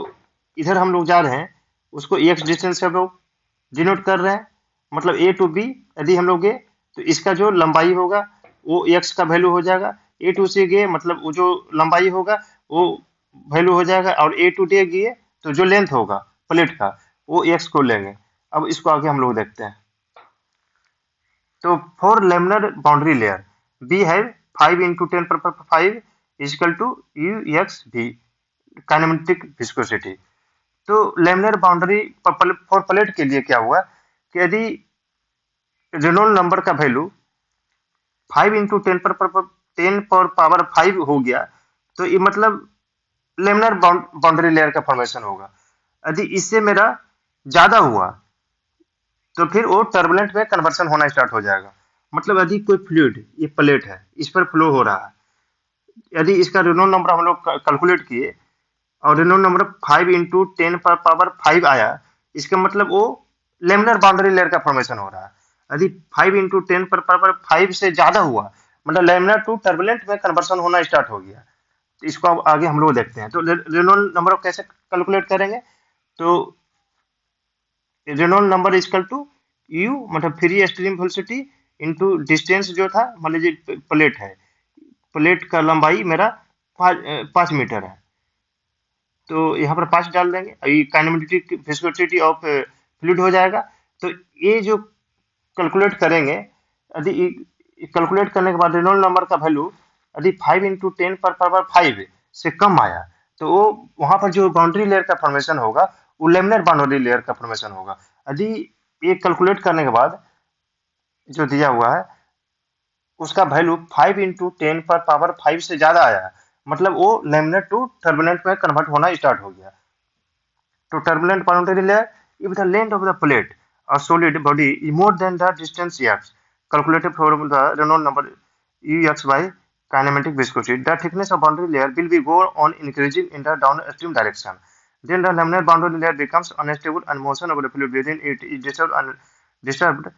इधर हम लोग जा रहे हैं उसको एक्स डिस्टेंस से हम लोग डिनोट कर रहे हैं, मतलब ए टू बी यदि हम लोग गए तो इसका जो लंबाई होगा वो एक्स का वैल्यू हो जाएगा। ए टू से गए मतलब वो जो लंबाई होगा वो वैल्यू हो जाएगा, और ए टू डे गए तो जो लेंथ होगा प्लेट का वो एक्स को लेंगे। अब इसको आगे हम लोग देखते हैं। तो for laminar boundary layer B है 5 × 10⁵ इजकल टू यू एक्स भी काइनेमेटिक विस्कोसिटी। तो लेमिनर बाउंड्री फॉर प्लेट के लिए क्या हुआ कि यदि रेनॉल्ड नंबर का वैल्यू 5 × 10⁻5 हो गया तो ये मतलब लेमिनर बाउंड्री लेयर का फॉर्मेशन होगा। यदि इससे मेरा ज्यादा हुआ तो फिर वो टर्बुलेंट में कन्वर्सन होना स्टार्ट हो जाएगा। मतलब यदि कोई फ्लूइड, ये प्लेट है, इस पर फ्लो हो रहा है, यदि इसका रेनॉल्ड नंबर हम लोग कैलकुलेट किए और रेनॉल्ड नंबर 5 × 10⁻5 आया, इसका मतलब वो लेमिनर बाउंड्री लेयर का फॉर्मेशन हो रहा है। यदि 5 × 10⁻5 से ज्यादा हुआ मतलब लेमिनर टू टर्बुलेंट में कन्वर्सन होना स्टार्ट हो गया। तो इसको अब आगे हम लोग देखते हैं। तो रेनॉल्ड नंबर कैसे कैलकुलेट करेंगे? तो Reynold number is equal to U मतलब free stream velocity into distance जो था, मान लीजिए प्लेट है, प्लेट का लंबाई मेरा 5 मीटर है, तो यहाँ पर 5 डाल देंगे, ये काइनेमेटिक विस्कोसिटी ऑफ फ्लूइड हो जाएगा। तो ये जो कैलकुलेट करेंगे, यदि कैलकुलेट करने के बाद रेनॉल्ड नंबर का वैल्यू यदि 5 × 10⁻5 से कम आया तो वो वहां पर जो बाउंड्री लेयर का फॉर्मेशन होगा वो लेमिनर बाउंड्री लेयर का फॉर्मेशन होगा। यदि ये कैलकुलेट करने के बाद जो दिया हुआ है उसका वैल्यू 5 × 10⁻5 से ज्यादा आया, मतलब वो लेमिनर टू टर्बुलेंट में कन्वर्ट होना स्टार्ट हो गया। तो turbulent boundary layer, if the length of the plate or solid body is more than the distance x calculated from the Reynolds number ux by kinematic viscosity, the thickness of boundary layer will be go on increasing in the downstream direction. Then the laminar boundary layer becomes unstable and motion of the fluid within it is disturbed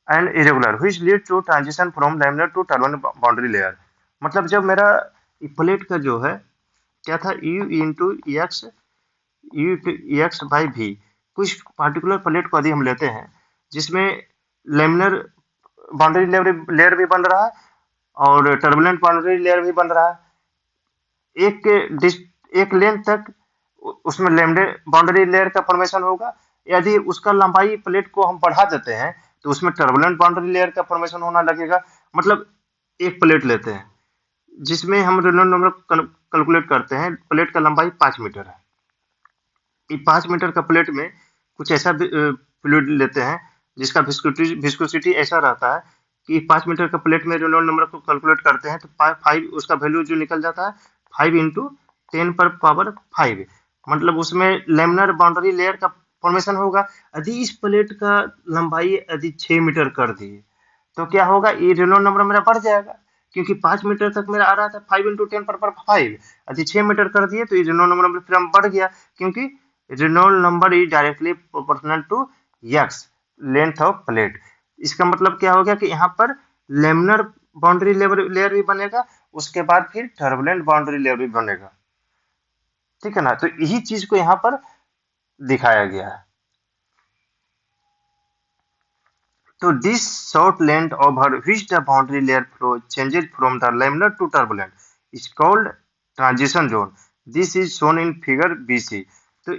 and irregular, which lead to transition from laminar to turbulent boundary layer. मतलब जब मेरा plate का जो है क्या था, u into x you x by भी, कुछ पार्टिकुलर प्लेट को यदि हम लेते हैं जिसमें लेमिनर बाउंड्री लेयर भी बन रहा है और टर्बुलेंट बाउंड्री लेयर भी बन रहा है, एक लेंथ तक उसमें लेमिनर बाउंड्री लेयर का फॉर्मेशन होगा। यदि उसका लंबाई प्लेट को हम बढ़ा देते हैं तो उसमें टर्बुलेंट बाउंड्री लेयर का फॉर्मेशन होना लगेगा। मतलब एक प्लेट लेते हैं जिसमें हम रेनॉल्ड नंबर कैलकुलेट करते हैं, प्लेट का लंबाई 5 मीटर है, 5 मीटर का प्लेट में कुछ ऐसा फ्लूइड लेते हैं जिसका विस्कोसिटी ऐसा रहता है कि 5 मीटर का प्लेट में रेनॉल्ड नंबर को कैलकुलेट करते हैं तो 5 उसका वैल्यू जो निकल जाता है 5 × 10⁻5, मतलब उसमें लेमिनर बाउंड्री लेयर का फॉर्मेशन होगा। यदि इस प्लेट का लंबाई यदि 6 मीटर कर दिए तो क्या होगा, ये रेनॉल्ड नंबर मेरा बढ़ जाएगा क्योंकि 5 मीटर तक मेरा आ रहा था 5 × 10⁻5, यदि 6 मीटर कर दिए तो ये रेनॉल्ड नंबर फिर बढ़ गया क्योंकि Reynold number is directly proportional to X length of plate. इसका मतलब क्या हो गया कि यहाँ पर लेमिनर बाउंड्री लेयर भी बनेगा, उसके बाद फिर टर्बुलेंट बाउंड्री लेयर भी बनेगा। ठीक है ना, तो यही चीज को यहाँ पर दिखाया गया है। तो this short length over which the boundary layer flow changes from the laminar to turbulent is called transition zone. This is shown in figure BC. तो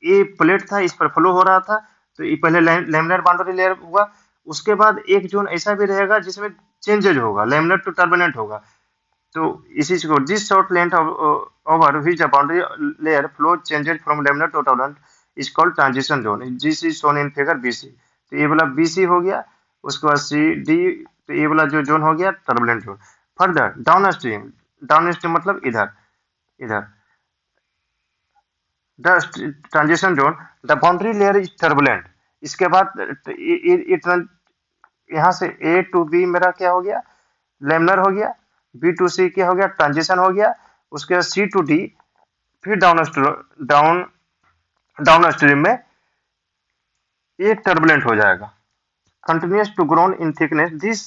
ये प्लेट था, इस पर फ्लो हो रहा था, तो ये पहले लेमिनर बाउंड्री लेयर हुआ, उसके बाद एक जोन ऐसा भी रहेगा जिसमें चेंजेज होगा, लेमिनर टू टर्बुलेंट होगा। तो इसी को this short length over which the boundary layer flow changes from laminar to turbulent is called transition zone. This is shown in figure BC. तो ये वाला बीसी हो गया, उसके बाद सी डी, तो ये वाला जो जोन हो गया turbulent zone. Further down stream, down stream मतलब इधर इधर the transition zone the boundary layer is turbulent. इसके बाद यहाँ से ए टू बी मेरा क्या हो गया, लेमिनर हो गया, बी टू सी क्या हो गया, ट्रांजिशन हो गया, उसके बाद सी टू डी, फिर डाउन डाउन स्ट्रीम में ये टर्बुलेंट हो जाएगा। Continuous to grown in thickness, this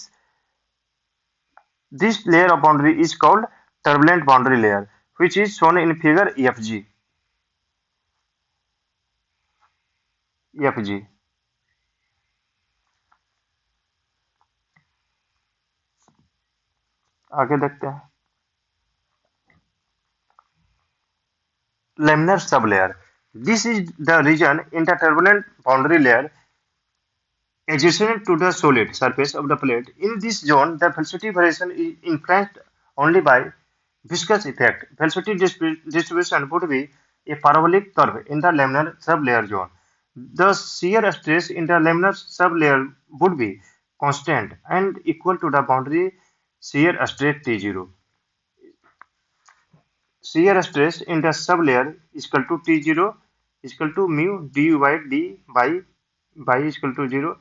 This layer of boundary is called turbulent boundary layer, which is shown in figure EFG. EFG. आगे देखते हैं। Laminar sublayer. This is the region in the turbulent boundary layer adjacent to the solid surface of the plate. In this zone, the velocity variation is influenced only by viscous effect. Velocity distribution would be a parabolic curve in the laminar sublayer zone. The shear stress in the laminar sublayer would be constant and equal to the boundary shear stress T0. Shear stress in the sublayer is equal to T0 is equal to mu du by d by is equal to 0,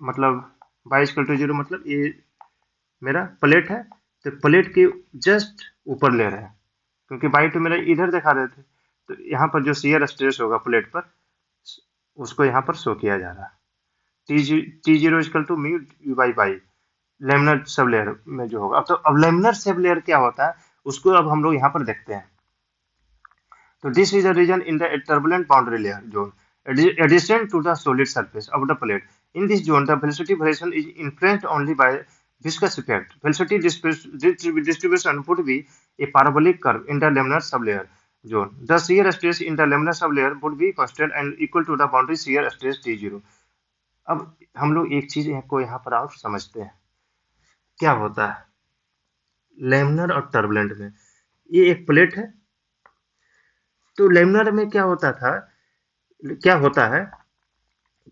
मतलब y equal to 0, मतलब ये मेरा plate है, तो plate के just ऊपर ले रहे हैं, क्योंकि y तो मेरा इधर दिखा रहे थे, तो यहाँ पर जो शियर स्ट्रेस होगा प्लेट पर उसको यहाँ पर शो किया जा रहा है। T0 equal to mu u by laminar sub layer में जो होगा। अब लेमिनर सब लेयर क्या होता है उसको अब हम लोग यहाँ पर देखते हैं। तो this is a region in the turbulent boundary layer zone adjacent to the solid surface of the plate. In this zone, the velocity variation is influenced only by viscous effect. Velocity distribution would be a parabolic curve in the laminar sublayer zone. The shear stress in the laminar sublayer would be constant and equal to the boundary shear stress T0. अब हम लोग एक चीज को यहाँ पर और समझते हैं, क्या होता है लेमिनर और टर्बुलेंट में। ये एक प्लेट है, तो लेमिनर में क्या होता है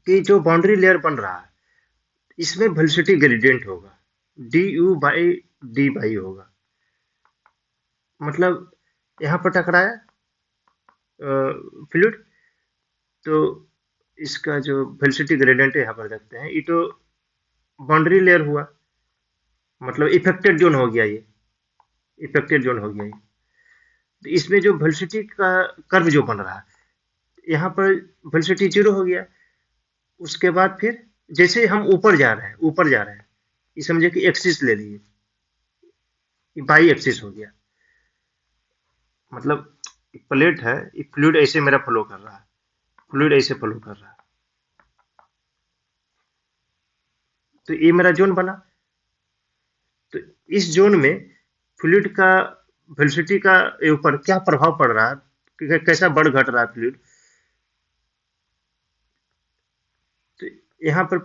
कि जो बाउंड्री लेयर बन रहा है इसमें वेलोसिटी ग्रेडियंट होगा, du बाई डी बाई होगा, मतलब यहाँ पर टकराया फ्लूइड, तो इसका जो वेलोसिटी ग्रेडियंट है यहाँ पर देखते हैं, ये तो बाउंड्री लेयर हुआ, मतलब इफेक्टेड जोन हो गया, ये इफेक्टेड जोन हो गया ये। तो इसमें जो वेलोसिटी का कर्व जो बन रहा है यहाँ पर वेलोसिटी 0 हो गया। उसके बाद फिर जैसे हम ऊपर जा रहे हैं, ये समझे कि एक्सिस ले लिए, बाई एक्सिस हो गया, मतलब प्लेट है, फ्लूइड ऐसे मेरा फ्लो कर रहा है, तो ये मेरा जोन बना। तो इस जोन में फ्लूइड का वेलोसिटी का ऊपर क्या प्रभाव पड़ रहा है, कैसा बढ़ घट रहा है फ्लूइड, तो यहाँ पर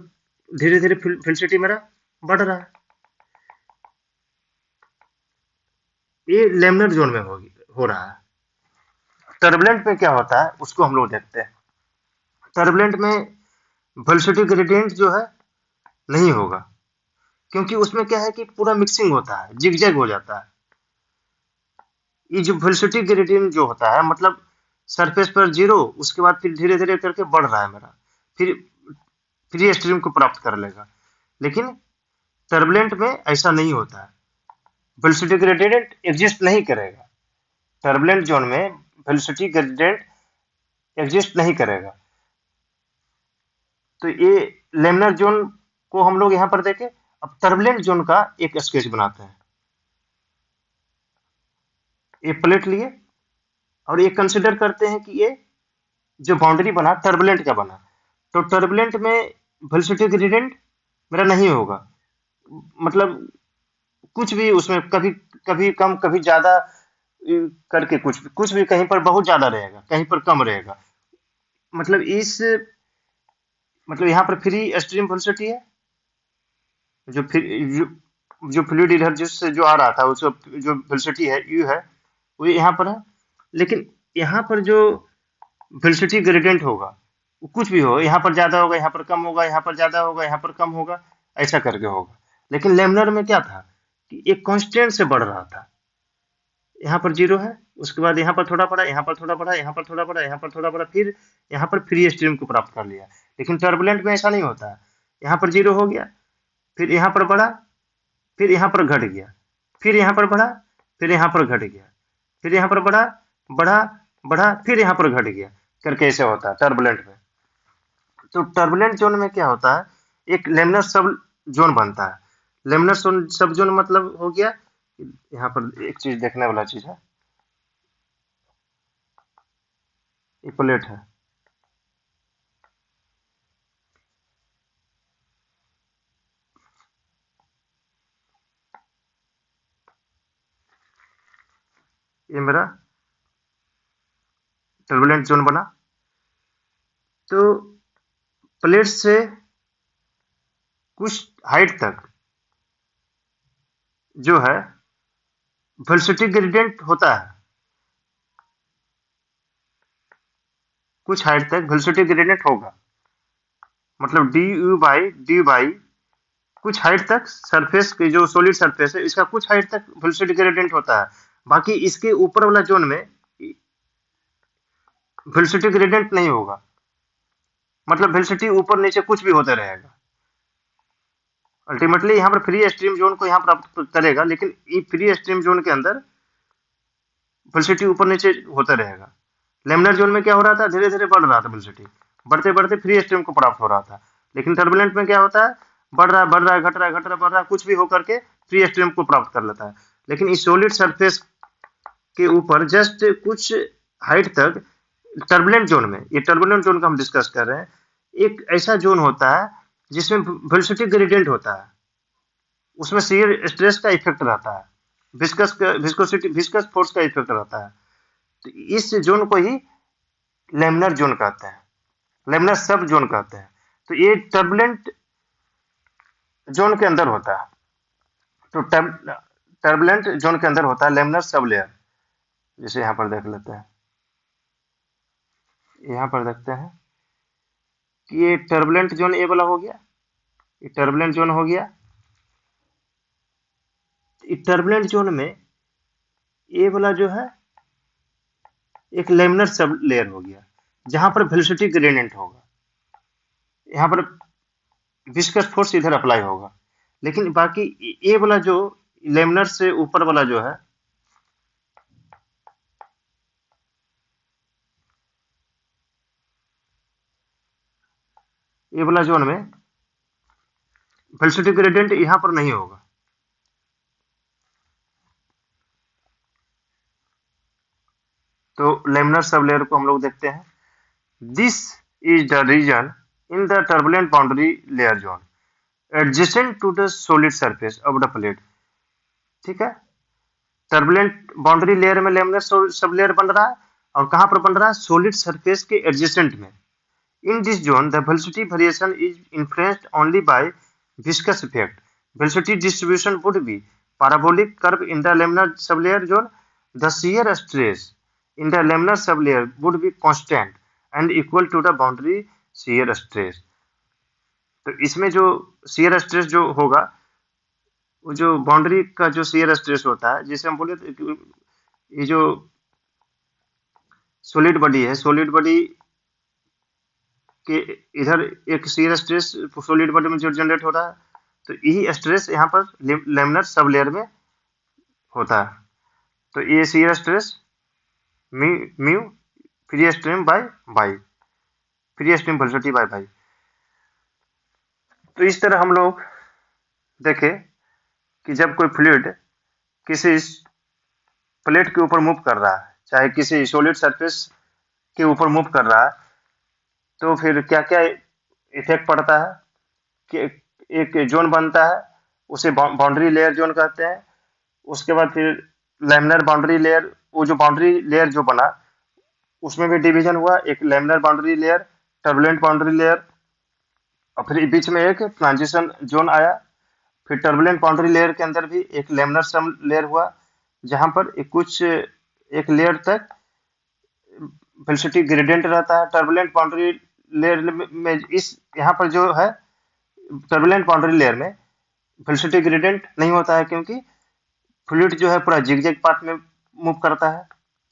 धीरे धीरे वेलोसिटी मेरा बढ़ रहा है। ये लेमिनर जोन में हो रहा है। टर्बुलेंट में क्या होता है उसको हम लोग देखते हैं। टर्बुलेंट में वेलोसिटी ग्रेडियंट जो है नहीं होगा, क्योंकि उसमें क्या है कि पूरा मिक्सिंग होता है, जिगजैग हो जाता है। ये जो वेलोसिटी ग्रेडियंट जो होता है मतलब सरफेस पर 0, उसके बाद फिर धीरे धीरे करके बढ़ रहा है मेरा, फिर फ्री स्ट्रीम को प्राप्त कर लेगा। लेकिन टर्बुलेंट में ऐसा नहीं होता है, वेलोसिटी ग्रेडियंट एग्जिस्ट नहीं करेगा। टर्बुलेंट जोन में वेलोसिटी ग्रेडियंट एग्जिस्ट नहीं करेगा। तो ये लेमिनर जोन को हम लोग यहाँ पर देखें। अब टर्बुलेंट जोन का एक स्केच बनाते हैं। ये प्लेट लिए और ये कंसिडर करते हैं कि ये जो बाउंड्री बना टर्बुलेंट का बना, तो टर्बुलेंट में वेलोसिटी ग्रेडियंट मेरा नहीं होगा, मतलब कुछ भी उसमें कभी कम कभी ज्यादा करके कुछ भी कहीं पर बहुत ज्यादा रहेगा, कहीं पर कम रहेगा। मतलब यहाँ पर फ्री स्ट्रीम वेलोसिटी है, जो फ्लूइड इधर जिससे जो आ रहा था उसका जो वेलोसिटी है u है वो यहाँ पर है। लेकिन यहाँ पर जो वेलोसिटी ग्रेडियंट होगा वो कुछ भी हो, यहाँ पर ज्यादा होगा, यहाँ पर कम होगा, यहाँ पर ज्यादा होगा, यहाँ पर कम होगा, ऐसा करके होगा। लेकिन लेमिनर में क्या था कि एक कांस्टेंट से बढ़ रहा था। यहाँ पर 0 है, उसके बाद यहाँ पर थोड़ा बढ़ा, यहाँ पर थोड़ा बढ़ा, यहाँ पर थोड़ा बढ़ा, यहाँ पर थोड़ा बढ़ा, फिर यहाँ पर फ्री स्ट्रीम को प्राप्त कर लिया। लेकिन टर्बुलेंट में ऐसा नहीं होता है, यहाँ पर 0 हो गया, फिर यहाँ पर बढ़ा, फिर यहाँ पर घट गया, फिर यहाँ पर बढ़ा, फिर यहाँ पर घट गया, फिर यहाँ पर बढ़ा, फिर यहाँ पर घट गया करके ऐसे होता है टर्बुलेंट में। तो टर्बुलेंट जोन में क्या होता है, एक लेमिनर सब जोन बनता है। लेमिनर सब जोन मतलब हो गया, यहाँ पर एक चीज देखने वाला चीज है, ये प्लेट है, ये मेरा टर्बुलेंट जोन बना। तो प्लेट से कुछ हाइट तक जो है वेलोसिटी ग्रेडियंट होता है, कुछ हाइट तक वेलोसिटी ग्रेडियंट होगा, मतलब डी बाई कुछ हाइट तक सरफेस की जो सॉलिड सरफेस है इसका कुछ हाइट तक वेलोसिटी ग्रेडियंट होता है। बाकी इसके ऊपर वाला जोन में वेलोसिटी ग्रेडियंट नहीं होगा, मतलब वेलोसिटी ऊपर नीचे कुछ भी होता रहेगा। अल्टीमेटली यहाँ पर फ्री स्ट्रीम जोन को यहाँ प्राप्त करेगा, लेकिन ये फ्री स्ट्रीम जोन के अंदर वेलोसिटी ऊपर नीचे होता रहेगा। लेमिनर जोन में क्या हो रहा था, धीरे धीरे बढ़ रहा था वेलोसिटी, बढ़ते बढ़ते फ्री स्ट्रीम को प्राप्त हो रहा था। लेकिन टर्बुलेंट में क्या होता है, बढ़ रहा है, घट रहा है, घट रहा है, बढ़ रहा है, कुछ भी होकर के फ्री स्ट्रीम को प्राप्त कर लेता है। लेकिन इस सॉलिड सरफेस के ऊपर जस्ट कुछ हाइट तक टर्बुलेंट जोन में, ये टर्बुलेंट जोन का हम डिस्कस कर रहे हैं, एक ऐसा जोन होता है जिसमें वेलोसिटी ग्रेडियंट होता है, उसमें शियर स्ट्रेस का इफेक्ट रहता है, विस्कस फोर्स का इफेक्ट रहता है। तो इस जोन को ही लेमिनर जोन कहते हैं, लेमिनर सब जोन कहते हैं। तो ये टर्बुलेंट जोन के अंदर होता है। तो टर्बुलेंट जोन के अंदर होता है लेमिनर सब लेयर, जैसे यहाँ पर देख लेते हैं, यहाँ पर देखते हैं कि ये टर्बुलेंट जोन ए वाला हो गया, ये टर्बुलेंट जोन हो गया। ये टर्बुलेंट जोन में ए वाला जो है एक लेमिनर सब लेयर हो गया, जहां पर वेलोसिटी ग्रेडियंट होगा, यहाँ पर विस्कस फोर्स इधर अप्लाई होगा। लेकिन बाकी ए वाला जो लेमिनर से ऊपर वाला जो है, ये वाला जोन में वेलोसिटी ग्रेडियंट यहाँ पर नहीं होगा। तो लेमिनर सब लेयर को हम लोग देखते हैं। This is the region in the turbulent boundary layer zone adjacent to the solid surface of the plate. ठीक है, टर्बुलेंट बाउंड्री लेयर में लेमिनर सब लेयर बन रहा है, और कहां पर बन रहा है, सॉलिड सरफेस के एडजेसेंट में। In this zone, the velocity variation is influenced only by viscous effect. Velocity distribution would be parabolic curve in the laminar sublayer zone. The shear stress in the laminar sublayer would be constant and equal to the boundary shear stress. तो इसमें जो shear stress जो होगा, वो जो boundary का जो shear stress होता है, जिसे हम बोले ये जो सॉलिड बॉडी है, सॉलिड बॉडी कि इधर एक शियर स्ट्रेस सॉलिड बॉडी में जो जनरेट हो रहा है, तो यही स्ट्रेस यहाँ पर लेमिनर सब लेयर में होता है। तो ये shear stress mu free stream by free stream velocity by. तो इस तरह हम लोग देखे कि जब कोई फ्लूइड किसी प्लेट के ऊपर मूव कर रहा है, चाहे किसी सॉलिड सरफेस के ऊपर मूव कर रहा है, तो फिर क्या क्या इफेक्ट पड़ता है कि एक जोन बनता है, उसे बाउंड्री लेयर जोन कहते हैं। उसके बाद फिर लेमिनर बाउंड्री लेयर, वो जो बाउंड्री लेयर जो बना उसमें भी डिवीजन हुआ, एक laminar boundary layer, turbulent boundary layer, और फिर बीच में एक ट्रांजिशन जोन आया। फिर टर्बुलेंट बाउंड्री लेयर के अंदर भी एक लेमिनर सब लेयर हुआ, जहां पर एक लेयर तक वेलोसिटी ग्रेडियंट रहता है। टर्बुलेंट बाउंड्री लेयर में इस यहाँ पर जो है टर्बुलेंट बाउंड्री लेयर में वेलोसिटी ग्रेडियंट नहीं होता है, क्योंकि फ्लूइड जो है पूरा जिगजैग पाथ में मूव करता है।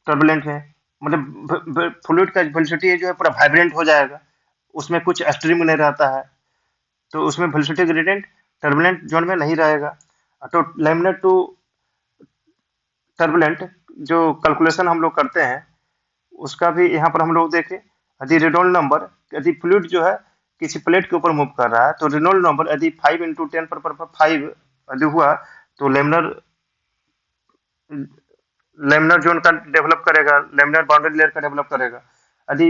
टर्बुलेंट में मतलब फ्लूइड का वेलोसिटी जो है पूरा वाइब्रेंट हो जाएगा, उसमें कुछ स्ट्रीम नहीं रहता है, तो उसमें वेलोसिटी ग्रेडियंट टर्बुलेंट जोन में नहीं रहेगा। तो लेमिनर टू टर्बुलेंट जो कैलकुलेशन हम लोग करते हैं, उसका भी यहाँ पर हम लोग देखें। यदि रेनॉल्ड नंबर, यदि फ्लूइड जो है किसी प्लेट के ऊपर मूव कर रहा है, तो रेनॉल्ड नंबर यदि 5 × 10⁵ यदि हुआ तो लेमिनर जोन का डेवलप करेगा, लेमिनर बाउंड्री लेयर का डेवलप करेगा। यदि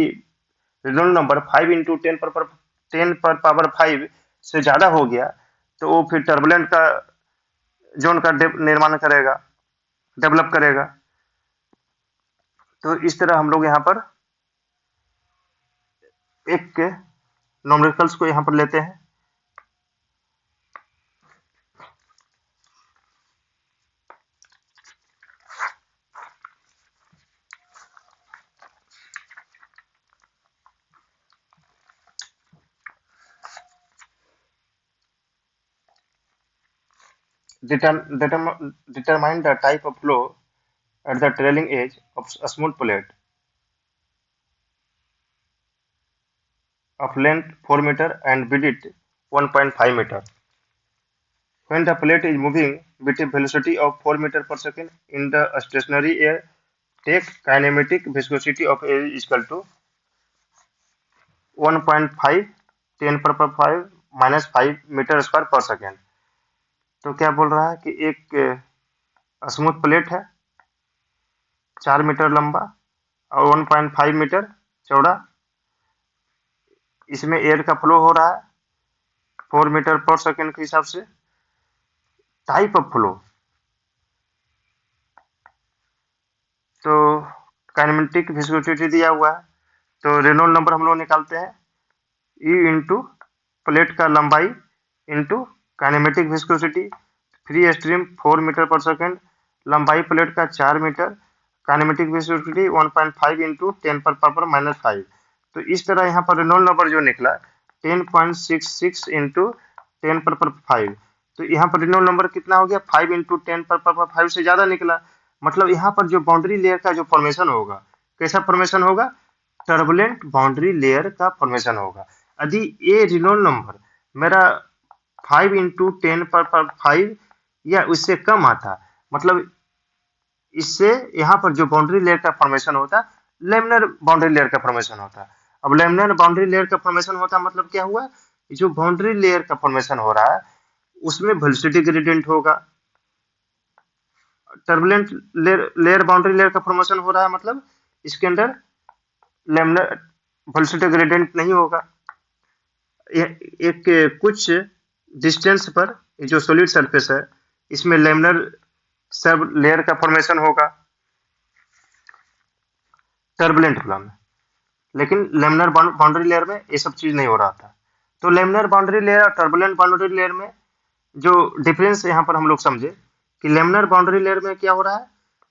रिजोनेंट नंबर 5 इंटू 10 पर पावर 5 से ज्यादा हो गया तो वो फिर टर्बुलेंट का जोन का निर्माण करेगा, डेवलप करेगा। तो इस तरह हम लोग यहाँ पर एक के न्यूमेरिकल्स को यहाँ पर लेते हैं। Determine the type of flow at the trailing edge of a smooth plate of length 4 meter and width 1.5 meter. When the plate is moving with a velocity of 4 meter per second in the stationary air, take kinematic viscosity of air is equal to 1.5 10 पर 5 minus 5 metre square पर second. तो क्या बोल रहा है कि एक smooth plate है 4 मीटर लंबा और 1.5 मीटर चौड़ा, इसमें एयर का फ्लो हो रहा है 4 मीटर पर सेकेंड के हिसाब से। टाइप ऑफ फ्लो, तो काइनेमेटिक विस्कोसिटी दिया हुआ है, तो रेनॉल्ड नंबर हम लोग निकालते हैं E इंटू प्लेट का लंबाई into kinematic viscosity. Free stream 4 metre पर सेकेंड, लंबाई प्लेट का 4 मीटर, काइनेमेटिक विस्कोसिटी 1.5 इंटू 10 पर 5। तो इस तरह यहाँ पर रेनॉल्ड नंबर जो निकला 10.66 इंटू 10 पर 5। तो यहाँ पर रेनॉल्ड नंबर कितना हो गया 5 इंटू 10 पर 5 से ज्यादा निकला। मतलब यहाँ पर जो बाउंड्री लेयर का जो फॉर्मेशन होगा, कैसा फॉर्मेशन होगा, टर्बुलेंट बाउंड्री लेयर का फॉर्मेशन होगा। यदि ये रेनॉल्ड नंबर मेरा 5 इंटू 10 पर 5 या उससे कम आता, मतलब इससे यहाँ पर जो बाउंड्री लेयर का फॉर्मेशन होता लेमिनर बाउंड्री लेयर का फॉर्मेशन होता। अब लेमिनर बाउंड्री लेयर का फॉर्मेशन होता मतलब क्या हुआ, जो बाउंड्री लेयर का फॉर्मेशन हो रहा है उसमें वेलोसिटी ग्रेडियंट होगा। टर्बुलेंट लेयर बाउंड्री लेयर का फॉर्मेशन हो रहा है मतलब इसके अंदर लेमिनर वेलोसिटी ग्रेडियंट नहीं होगा। एक कुछ डिस्टेंस पर जो सॉलिड सरफेस है इसमें लेमिनर सब लेयर का फॉर्मेशन होगा टर्बुलेंट फ्लो में, लेकिन लेमिनर बाउंड्री लेयर में ये सब चीज नहीं हो रहा था। तो लेमिनर बाउंड्री लेयर और टर्बुलेंट बाउंड्री लेयर में जो डिफरेंस यहाँ पर हम लोग समझे कि लेमिनर बाउंड्री लेयर में क्या हो रहा है,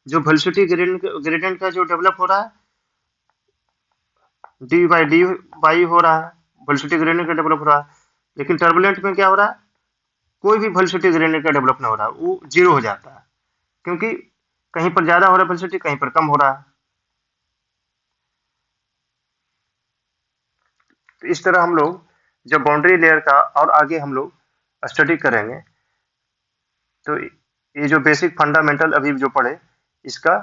जो वेलोसिटी ग्रेडियंट का जो डेवलप हो रहा है डी बाई हो रहा है, वेलोसिटी ग्रेडियंट का डेवलप हो रहा है। लेकिन टर्बुलेंट में क्या हो रहा है, कोई भी वेलोसिटी ग्रेडियंट का डेवलप नहीं हो रहा, वो जीरो हो जाता है, क्योंकि कहीं पर ज्यादा हो रहा है वेलोसिटी, कहीं पर कम हो रहा है। तो इस तरह हम लोग जब बाउंड्री लेयर का और आगे हम लोग स्टडी करेंगे तो ये जो बेसिक फंडामेंटल अभी जो पढ़े इसका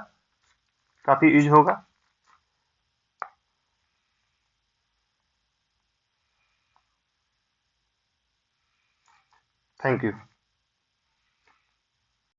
काफी यूज होगा। Thank you.